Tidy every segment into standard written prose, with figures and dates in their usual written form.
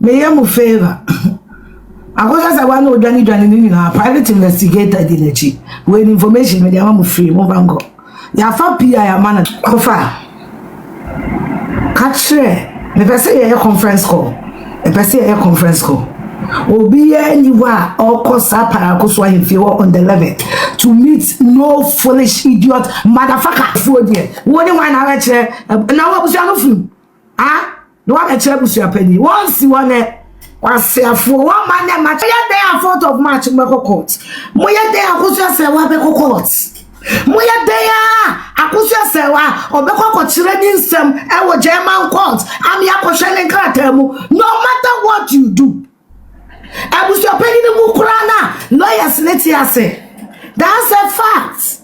Me yamu favor. Akosua say one no dwani ni na private investigator di lechi. When information me dey am free mo bango. Ya fa PI ya man kofa. Catch me pese ye conference call. Me pese ye conference call. Obi anywhere or kosa Pakoso Afia on the level to meet no foolish idiot motherfucker for there. What do one have a now Abusua film? Ah, no one a Abusuapanin. Once you want was for 1 man match. Moya day a 4th of March Meko court. Moya day Akosua Serwaa Meko court. Moya day Akosua Serwaa or Meko court trading some our German court. I'm ya questioning cartemu. No matter what you do. Abusuapanin mukurana lawyers let you say. That's a fact.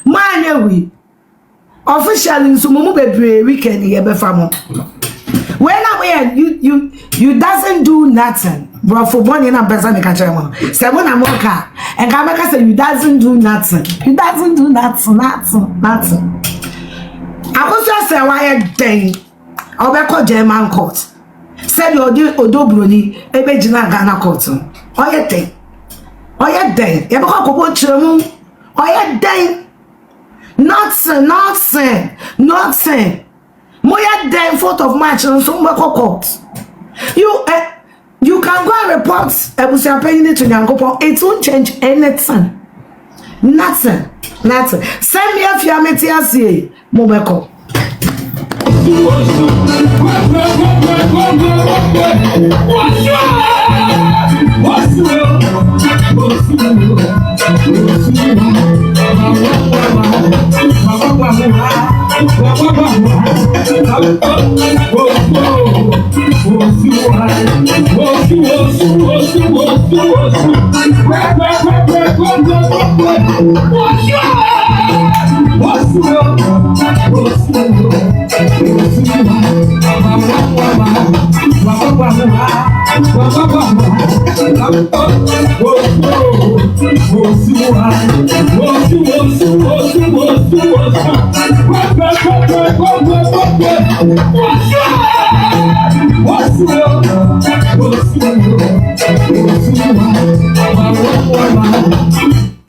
And when we officially in sumu bebre weekend yebe famo. When you doesn't do nothing. Bro for money na pesa me ka chere mo. Se mo na mo ka. And Kameka say you doesn't do nothing. You doesn't do nothing. Akosua Serwaa ye den. Obeko German court. Said odo broni ebe jina Ghana court. Oye den. Ye beko kobo chiremu. Oye den. Nothing. Moya den 4th of March so mbeko court. You can go and report Abusuapanin to Nyankopon. It won't change anything. Nothing. Send me Afia metiasie Momeko.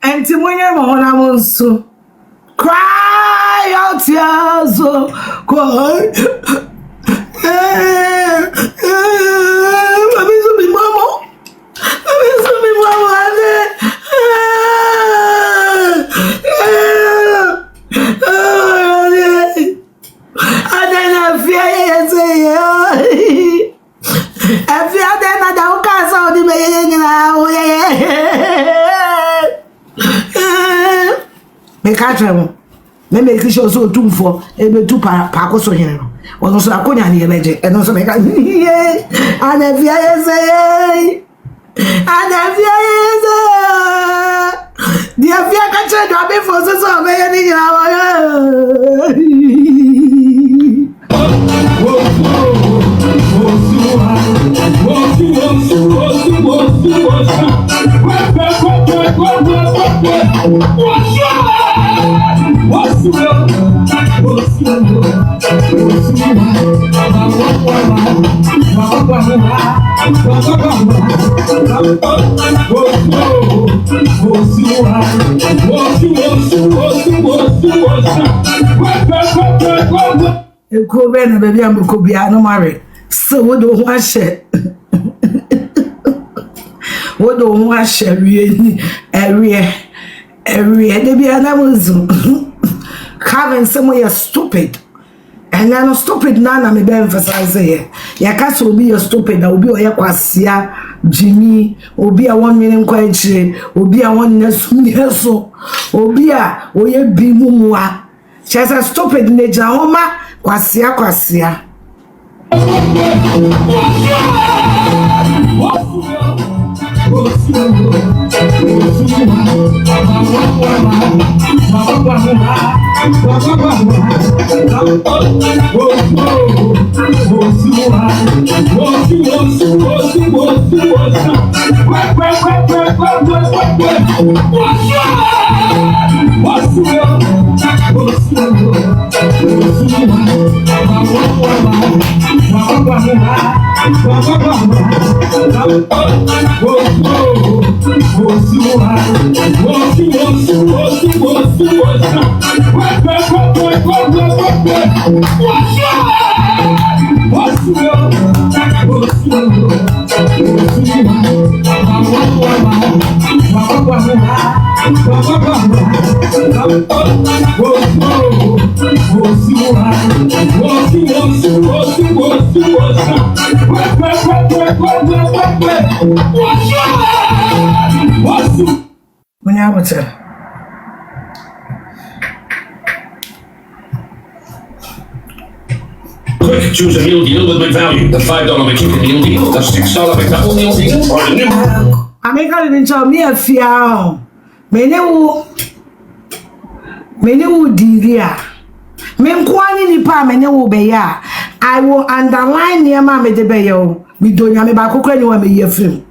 And Timonia Mohonamonsu cry out tears, cry. Me make sure so too for ebe tu Pakoso here. Ono so akonya ne yebeje. Eno so make and Afia say. The Afia ka che do be for so me ye ni Eko be na baby am ko bia no mare. So wo do ho ahye. Wo do ho ahye wie de bia na muzu. Having someone you're stupid. And you're not stupid now, me be emphasize here. Ya can't be you're stupid, that will be your kwasia, Jimmy, will be a 1 million quench, will be a 1 neso, will be a oye bimumwa. She's a stupid nature, homa, kwasia. What's Quick, choose a meal deal with big value. The $5 McChicken meal deal, the $6 McDouble meal deal, or the new... America didn't tell me Afia. Many who dear. Men kwani ni pa many who be ya. I will underline near Mamma de Bayo. We don't have about cooking one year film.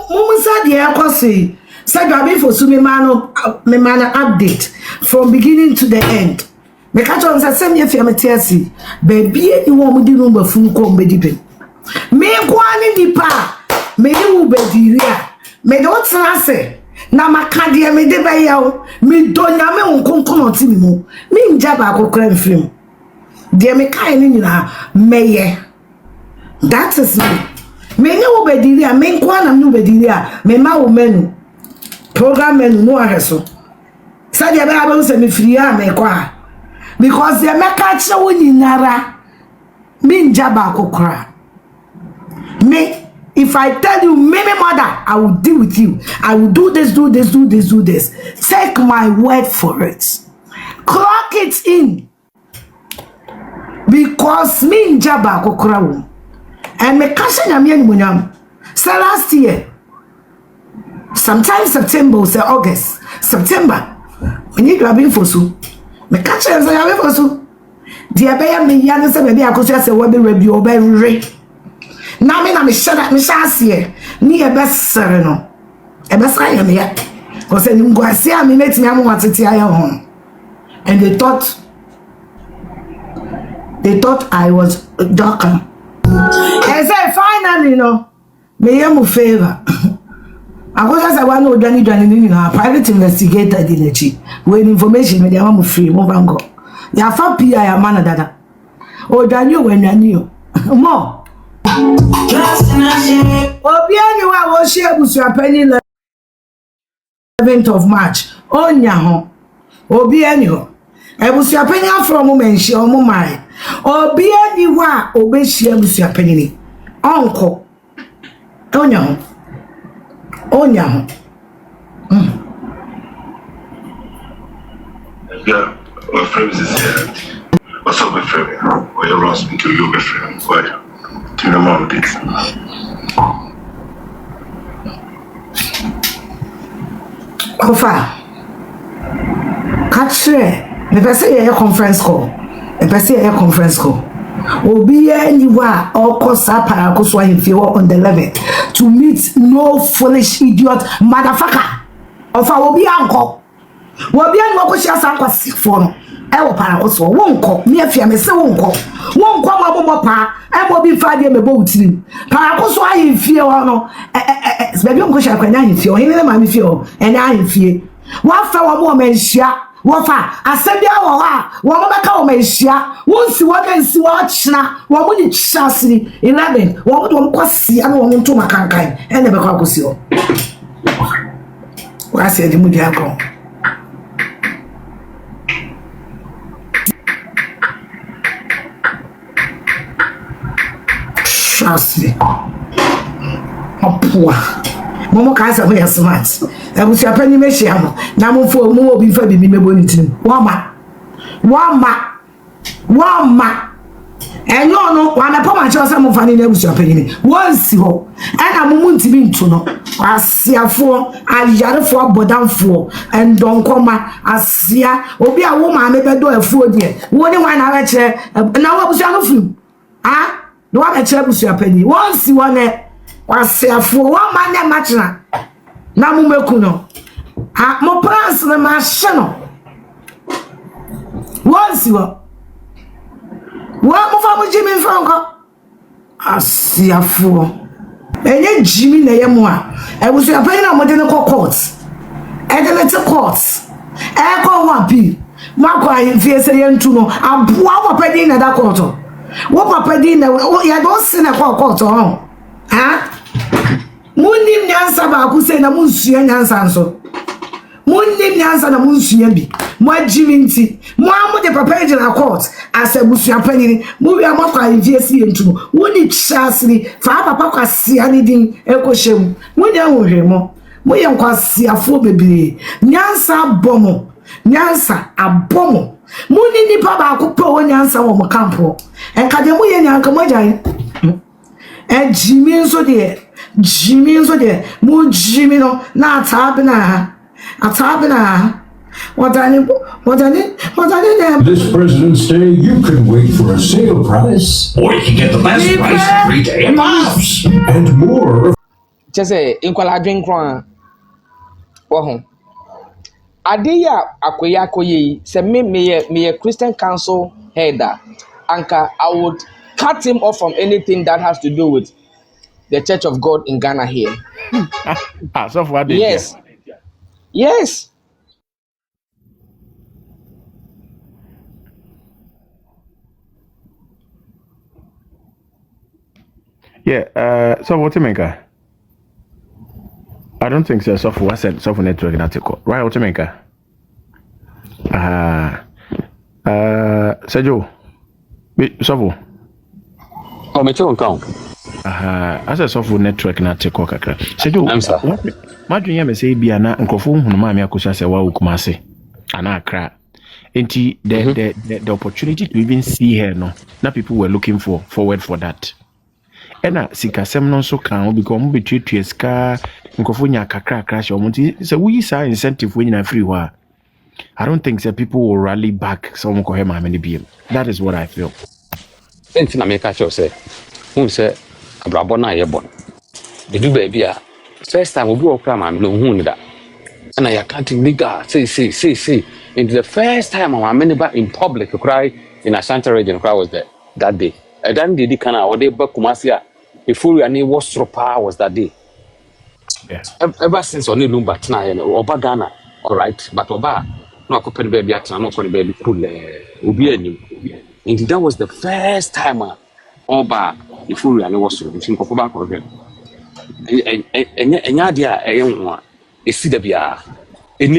Musa dear Cossy. Said I'll be for Sumimano update from beginning to the end. Me catch on the same year for Matiasi. Baby, you want me to know phone call me deep. Me kwani ni pa me you be diria. Me don't say. Na makadie me de bayo. Me donya me unkonkon oti mi mo. Me njaba akokra mfim. De me kai ni nyina meye. That is me. Me ne wo be diria, me nkwa na me wo be diria. Me ma wo menu. Program menu no aheso. Sa de ba ba se me free a me kwa. Because they make a show in Nara. Me njaba akokra. Me, if I tell you, maybe mother, I will deal with you. I will do this, do this, do this, do this. Take my word for it. Clock it in. Because me njaba akokra. And me kasha nyamye ni munyam. So last year, sometimes September, say August, September, we need to be for so. Me kasha nyamye for so. Dia beya me yana se be Akosua se we be rebi obe re. Na me na me shada me shase ni e be sere no. E be sa ya me ya. Ko se ni ngwase a me metimi am watete aye ho. And they thought I was darker. I said finally no. Me am favor. Akosua se wa no dwani ni na private investigator di lechi. When information me dey am free mo bango. Ya fa pia ya mana dada. O danyo wenanyo. Mo. Obiani wa wo she Abusuapanin 11th of March. Onya ho. Obiani ho. Abusuapanin from menshi omo mai. Obiani wa obeshi Abusuapanin. Onko. Onya ho. Onya ho. Yeah. My friend is here. What's up, my friend? Why you asking to you, my friend? Why? Tell me about it. Kofa. Catch me say a conference call. Me say a conference call. Obi anywhere or Kosa Pakoso Afia on the level to meet no foolish idiot motherfucker. Of our Obi uncle. Wobi an wako shia sa kwasi fo no e wo Pakoso wonko me Afia me se wonko mabo pa e mo bi fa de me bo wutiri Pakoso Afia wo no bebi onko shia kwanya Afia o hene ma me fie o ene Afia wa fa wo mo menhia wo fa asebia wo ha wo mo beka wo menhia wonsi wo kan si wo china wo mo ni chasiri 11 wo mo kwasi an wo mo to makankan ene be kwa kosi o wa se di mu di akon. Trust Opua. Momo kansa we smart. Abusuapanin me hia mo. Na mo fo mo obi fa bi me boni tim. Wama. Enyo no wa me poma che osem fa ni na Abusuapanin. Wonsi ho. Ana mo muntimi ntu no. Asiafo, ayarefo abodamfo, endonkoma, asia, obi a wo ma me bedo afuo de. Wo ni wan na we kire na wo Abusua no fim. Ah? No one eche Abusuapanin. Once one wasiafo one man matchna. Na mu meku no. Ah mo plans na ma hye no. Once you are. What move Jimmy Franco? Asiafo. Enye Jimmy na yemwa. Abusuapanin na modern court. Edelete court. Eko wapi. Makwa Afia say yentu no. Aboa papadin na da court. Wo papadin na ya don se na court ho. Ha? Munim nyansa ba ku say na munsua nyansa nso. Munim nyansa na munsua bi. Mo Jimmy nti. Mo amu de papadin na court. As Abusuapanin. Mo wi amakwa Afia say yentu no. Woni chasri fa papa kwase ani din ekoshem. Mo nya wohwe mo. Mo ye nkwasiafo bebre. Nyansa bomo. Nyansa abomo. Muni nipa ba akopɛ nyansa wo mo kampo. Enka de mo ye nyanka mo gyan. Jimmy nso de. Mo Jimmy no na atabna. This President's Day, you can wait for a sale price. Or you can get the best price every day at Bob's. And more. Just say, in Qualadrin Crown. Oh, Adia Akoye, say me a Christian council header. Anka, I would cut him off from anything that has to do with the Church of God in Ghana here. So for what? Yes. Yes. Yeah, so what to make? I don't think so. So for what said, so for network in article. Right, what to make? Sergio, so for. Oh, me too, count. As a software network in article, kakra. Sergio, what? My dream is say be an uncrophone who mammy Akosua say wa ukumase. Ana cra. Enti the opportunity to even see her no. Now people were looking forward for that. Ena sikasem no so kan because mo betwetwe ska nkofo nya kakra crash omunti say we say incentive when na free wa. I don't think that people will rally back some ko hema many BM. That is what I feel. Enti na make sure say who say abrabo na ye bon. The do baby a first time obi okra ma me no hu ni da. And I can't nigga say. And the first time my man in public cry in Ashanti region cry was that day. And then the kana or they back Kumasia. If we any was was that day. Yeah. Ever since only Lumba tna Oba Ghana, all right, but Oba no open baby at no baby cool Ubi and that was the first time Oba if we any was think of back again. And yadia a young one is see the bia. And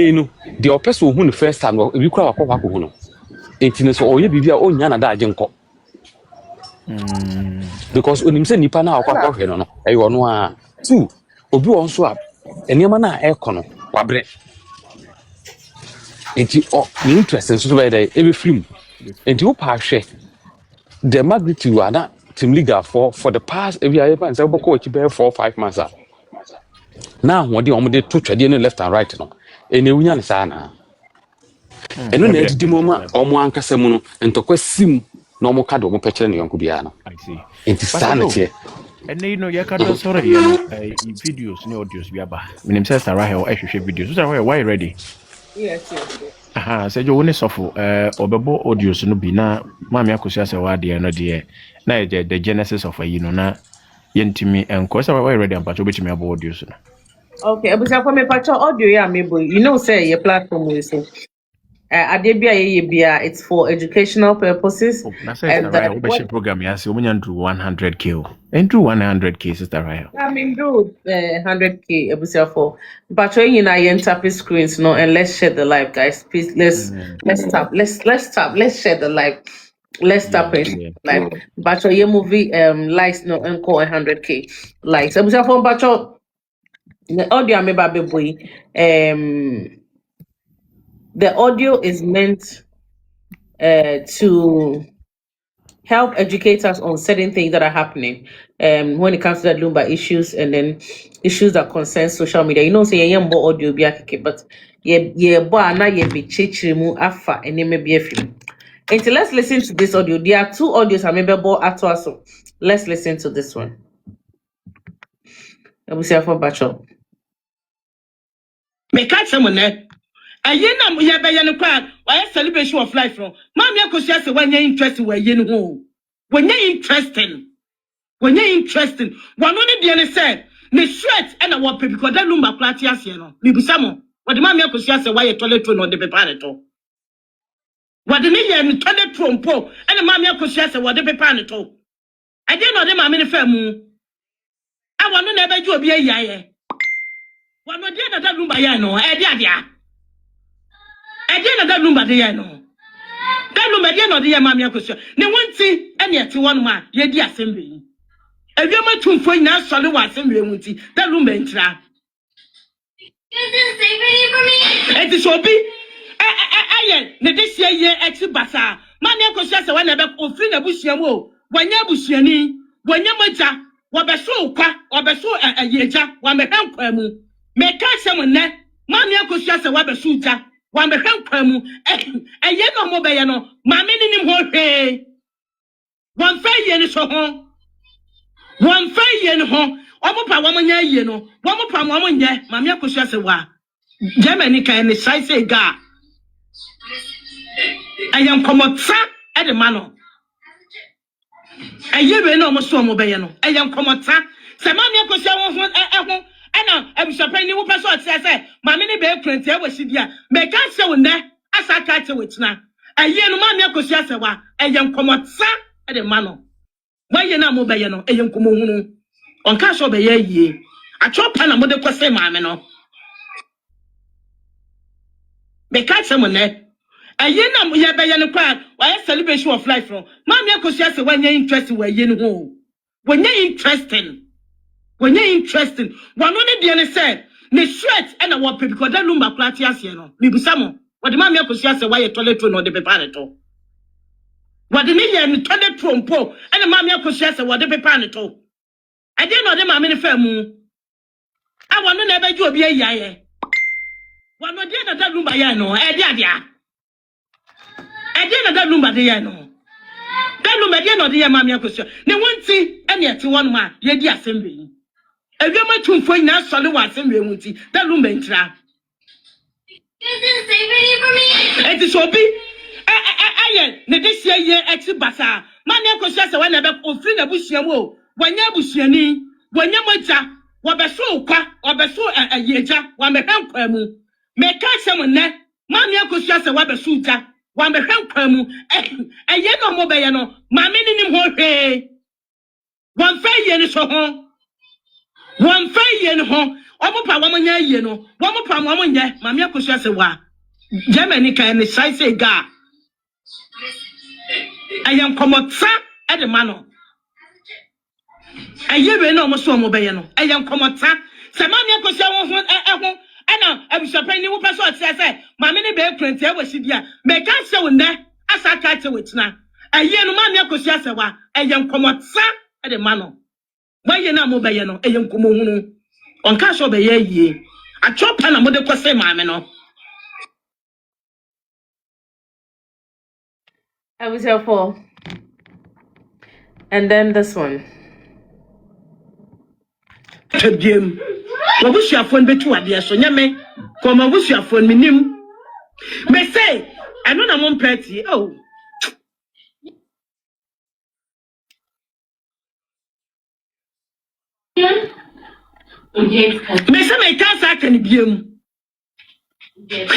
the person who the first time we cry a papa who no. Intimacy or you be our own yana da jenko. Because when you say nipa na akwa hwe no e yo no a two obi won so a enema na e kono wabre enti o ni interest so be dey e be film enti wo pa hwe the magnitude ana team leader for the past every year pan say boko chi be 4-5 months a na ho de o mo de to twade no left and right no ene wunya ne sa na eno na edidi mo ma o mo ankasa mu no entokwa sim no mo kado mo pekere ne yonko bia no I see. enti sanity And you know you can sorry videos ni audios bi aba. Minim say Serwaa o ehwehwe videos. So Serwaa why ready? Yes. Sergio woni sofo obebo audios no bi na maami Akosua say wa de no de na the genesis of na yentimi enko say why ready ampacho betimi abo audios no. Okay, Abusuapanin me pacho audio ya mebo. You know say your platform we say Adebia Yebia, it's for educational purposes. And that program yes, we need to 100k. And through 100k, Sister Raya. I mean, do 100k Abusuapanin. But you know, tap the screens, no, and let's share the live, guys. Please, let's tap, let's share the live. Let's tap it live. But your movie likes no encore 100k likes. Abusuapanin, but the audio I'm about the audio is meant to help educate us on certain things that are happening when it comes to the Lumba issues and then issues that concern social media. You know, say yeah, more audio be but be chichirimu afa and maybe a film. Until let's listen to this audio. There are two audios I remember at us. So let's listen to this one. Abusuapanin Bacho. Me catch someone there. Ayena ya be ya no kwa why celebration of life no Mami Akosua say when you interested where you know when you interesting one only the say me sweat and I want people because that lumba plati ase no me busamo what the Mami Akosua say why you toilet no de pepa to what the me toilet trompo and the Mami Akosua say what de pepa to I didn't know them Mami ne famu I want to never do be a yaye one no dia that lumba ya no e dia I didn't know that lumba de ya no that lumba dia no de ya Mami Akosua ne wonti and yet one man ye di assembly if you want to find out solid was assembly wonti that lumba entra it is obi ne this year ex basa Mami Akosua say when e be ofri na busuam o wanya busuani wanya maja wabeso kwa wabeso yeja wa mehwan kwa mu me ka sem ne Mami Akosua say wabeso ja wa mehwan kwa mu eye no mo be ye no mami ni nim ho hwe wan fa ye ni so ho wan fa ye ni ho omo pa wo nya ye no wo mo pa mo nye Mami Akosua say wa Germany kan ni sai say ga ayam komotsa e de mano ayebe no mo so mo be ye no ayam komotsa se Mami Akosua wo ho ho ana Abusuapanin wo peso say mami ni be print e wasi dia me ka se wo ne asa ka che wetina aye no Mami Akosua say wa ayam komotsa e de mano wa ye na mo be ye no ayam komohunu on ka so be ye yie achopa na mo de kwese mami no me ka se mo ne aye na ye be ye no kwa why celebration of life no Mami Akosua say when you interested where ye no ho when you interesting one only the say me sweat and I want people because that lumba plati ase no me busamo what the Mami Akosua say why you toilet no de pepa to what the me ye toilet trompo and the Mami Akosua say what de pepa to I didn't know them Mami ne famu I want to never do obi yaye one no dey that lumba ya no e dia I didn't know that lumba de ya no that lumba dey no de ya Mami Akosua ne wonti and yet one man ye di assembly if you want to find out solid was assembly wonti that lumba entra it is obi ne this year ex basa Mami Akosua say when e be ofri na busuam o wanya busuani wanya maja wabeso kwa wabeso yeja wa mehwan kwa mu me ka sem ne Mami Akosua say wabeso ja wa mehwan kwa mu eye no mo be ye no mami ni nim ho hwe wan fa ye ni so ho wan fa ye ni ho omo pa wa nya ye no wo mo pa mo nya Mami Akosua say wa Germany kan ni sai say ga ayam komotsa e de mano ayebe no mo so mo be ye no ayam komotsa se Mami Akosua wo ho ana Abusuapanin wo peso say mami ne be print e wasi dia me ka se wo ne asa ka che wetina aye no Mami Akosua say wa ayam komotsa e de mano why ye na mo be ye no ayam komohunu on ka so be ye yie achopa na mo de kwese mami no I was here for. And then this one. Tebiem wabusuafo betu ade so nyame ko ma wabusuafo minim me say I know na mo mpeti oh me say me ka sa kan biem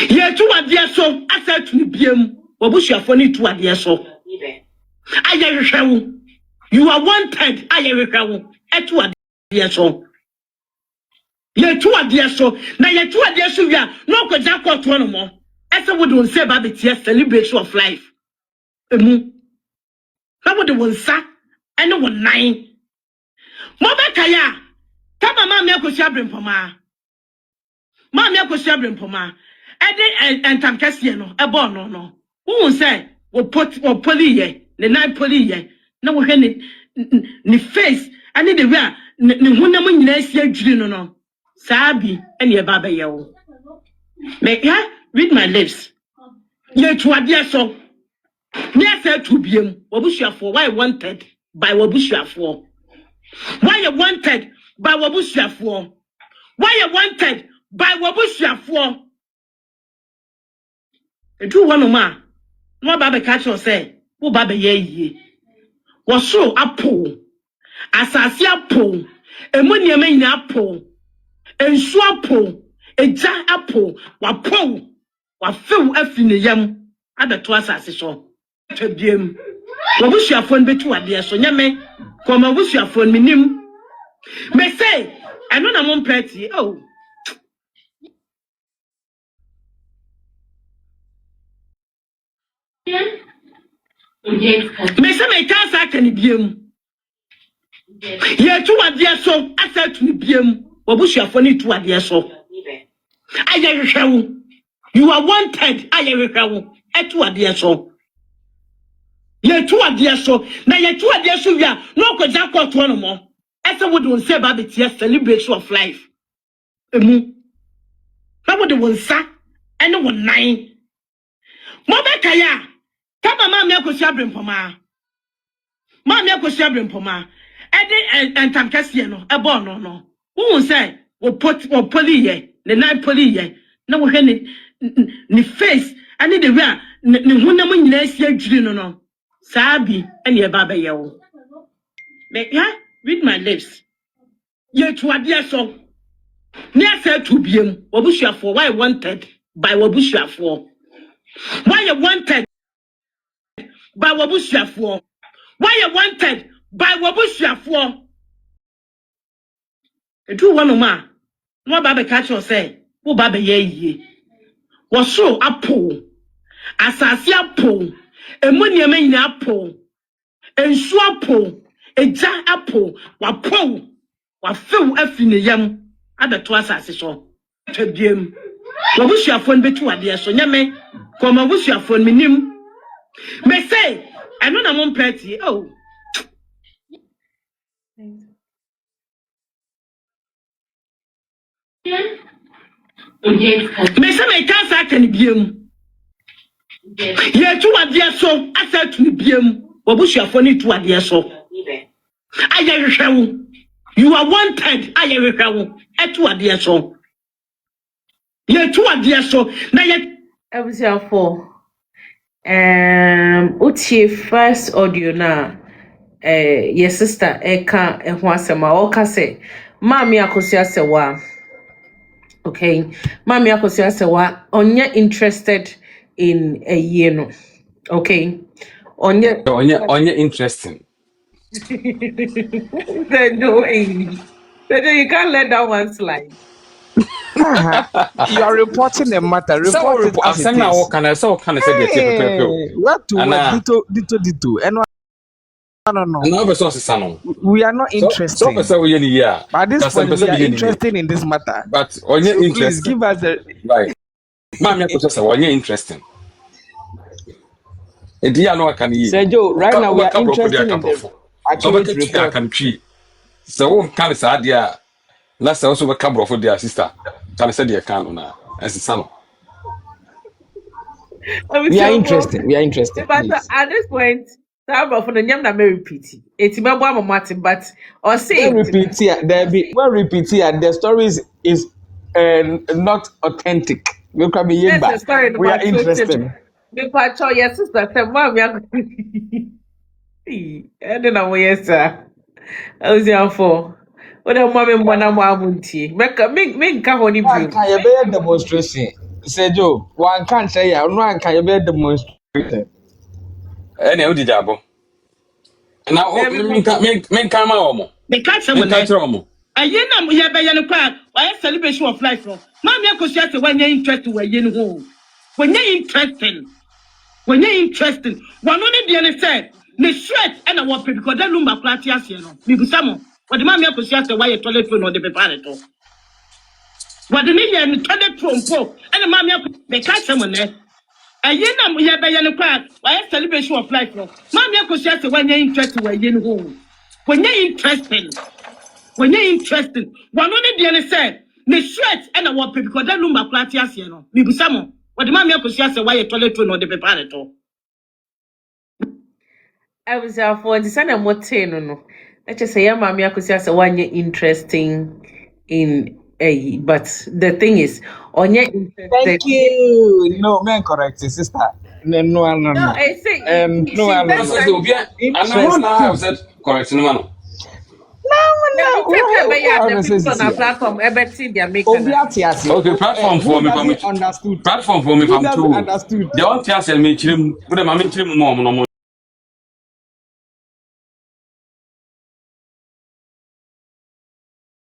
ye tu ade so asa tu biem wabusuafo ni tu ade so aye hwewo you are wanted aye hwewo etu ade so ye tu ade so na ye tu ade so wi a no ko ja court no mo ese wo don say ba betia celebration of life emu na wo de won sa ene won nan mo be kaya kama Mami Akosua brempoma Mami Akosua brempoma e de entam kase no e bo no wo say wo poli ye ne nan poli ye na wo hwe ne face ani de we a ne hunam nyina asi adwiri no sabi ene e baba ye wo me ya read my lips ye tu ade so me asa tu biem wabusuafo why wanted by wabusuafo why you wanted by wabusuafo why you wanted by wabusuafo do one ma. No baba catch or say, who baba ye. Was so apple. Asasi apple. A money a main apple. And swapo. A jar apple. Wapo. Wafu effing the yam. Other twice as so. To them. What was your phone between a dear so yame? Come on, wish your phone minim. Me say, I know I'm on pretty. Oh. Me say, me can't say can be him. Ye to a dear so, I said to be him. What was your phone to a dear so? I show. You are wanted. I show. To a dear so. Ye to a dear so. Now ye to a dear so, ya no could jack out one more. As I would say about the celebration of life. How would the one sack and one nine? Mobekaya, Tama Mamma Cosabrim Poma. Mamma Cosabrim Poma. And Tamcasiano, a bon no. Who say, or put or poly, the night poly, no henny, ni face, I need a rare, the woman less year, no. Sabi, and your baba yo. Make ya read my lips. Ye to a dear so. Near said to be him, Wabusha for why wanted by Wabusha for. Why you wanted by Wabusha for? Why you wanted by Wabusha for? A true one ma. No baba catch or say, who baba ye. Was so apple. Asasi apple. A money main apple. And swapo. A jar apple. Wapo. Wafu effing the yam. Other twice as so. To them. Wabusha phone between a dear so yame. Come on, wish your phone minim. Me say, I know I'm on pretty. Oh. Me say me can't say can be him. Ye to a dear so, I said to be him. Wabush your phone to a dear so. I show. You are wanted. I show. To a dear so. Ye to a dear so. Now ye. Abusuafo, utie first audio na your sister eka eho asema o ka say mami Akosua Serwaa, okay, mami Akosua Serwaa onye interested in a no, okay, onye interesting. Then no, then you can't let that one slide. You are reporting the matter. So Report it as it asem na is. wo kana so kana say the pepe. What to Ana dito. And no. ana be so sesa no. We are not interested. So person we ni ya. At this Kasem point, we person are be ni. interested in this matter. But onye So please interesting. give us the. Right. Mami Akosua say onye interesting. Edi ya no aka ni. Sergio, right now we are interested in the so accurate be report. can twi. So wo kan say dia na say so be ka brofo dia sister. Can say dia kan na. Esisa no. We are interested. We are interested. But Please. at this point, for the name that may repeat it. It's about Martin, but or say When repeat here, the story is not authentic. We can be yes, back. story We are interested. The patcho, your sister said, Mom, and then I'm yes, sir. I was here for what a moment when I'm amunti. Make honey One view. can you be a demonstration? Sergio, one can't say one can you be a demonstration? Ene odi jabo. Na men kan ma omo. The catch Men kan tro omo. I am here by your crack. Why celebration of life? Mammy Akosua say when you're interested, when you're home. When you're interested, one only the other said, the sweat and I want because that lumber platias, you know. Maybe some. What the Mammy Akosua say why you toilet phone or the preparator. What the million and the toilet phone and the Mammy they catch someone there. I am here by your crack. Why celebration of life? Mammy Akosua say when you're interested, when you're home. When you're interested. When you're interested, one only the other said, the sweat and I want because that lumber platias, you know. Maybe some. What the Mammy Akosua say why you toilet phone or the preparator. I was here for the son of what no. Let's just say, Mammy Akosua Serwaa interesting in but the thing is, on your Thank you. No, man, correct, sister. No, I say no, that's So the Obia, and now I've said correct, no man. the on our platform, everything they are making. Okay, platform for me, understood. platform for me, Who from doesn't two. understood? The one thing I said, me, chim, but I'm in chim, mom,